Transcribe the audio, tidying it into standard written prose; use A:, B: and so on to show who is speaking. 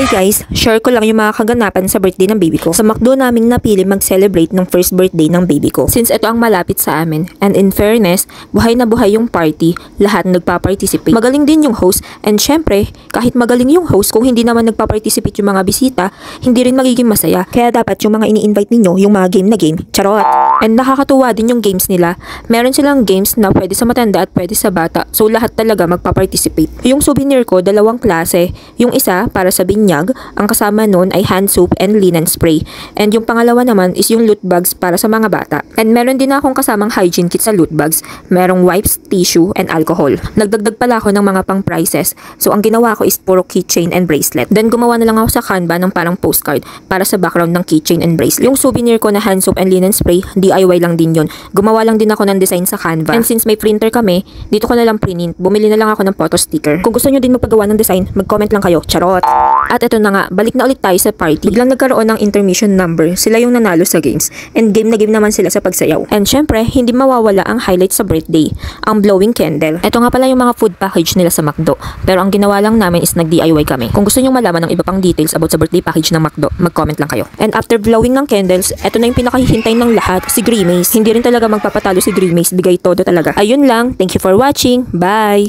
A: Hi guys, share ko lang yung mga kaganapan sa birthday ng baby ko. Sa McDo naming napili mag-celebrate ng first birthday ng baby ko. Since ito ang malapit sa amin, and in fairness, buhay na buhay yung party, lahat nagpa-participate. Magaling din yung host, and syempre, kahit magaling yung host, kung hindi naman nagpa-participate yung mga bisita, hindi rin magiging masaya. Kaya dapat yung mga ini-invite ninyo, yung mga game na game, charot. And nakakatuwa din yung games nila. Meron silang games na pwede sa matanda at pwede sa bata, so lahat talaga magpa-participate. Yung souvenir ko, dalawang klase. Yung isa, para sa binyag, ang kasama nun ay hand soap and linen spray. And yung pangalawa naman is yung loot bags para sa mga bata. And meron din akong kasamang hygiene kit sa loot bags. Merong wipes, tissue, and alcohol. Nagdagdag pala ako ng mga pang prizes. So ang ginawa ko is puro keychain and bracelet. Then gumawa na lang ako sa Canva ng parang postcard para sa background ng keychain and bracelet. Yung souvenir ko na hand soap and linen spray, DIY lang din yun. Gumawa lang din ako ng design sa Canva. And since may printer kami, dito ko na lang print. Bumili na lang ako ng photo sticker. Kung gusto nyo din magpagawa ng design, mag-comment lang kayo. Charot! At ito na nga, balik na ulit tayo sa party. Biglang nagkaroon ng intermission number. Sila yung nanalo sa games. And game na game naman sila sa pagsayaw. And syempre, hindi mawawala ang highlight sa birthday, ang blowing candle. Ito nga pala yung mga food package nila sa McDo. Pero ang ginawa lang namin is nag-DIY kami. Kung gusto nyo malaman ng iba pang details about sa birthday package ng McDo, mag-comment lang kayo. And after blowing ng candles, ito na yung pinakahihintay ng lahat, si Grimace. Hindi rin talaga magpapatalo si Grimace, bigay todo talaga. Ayun lang, thank you for watching. Bye!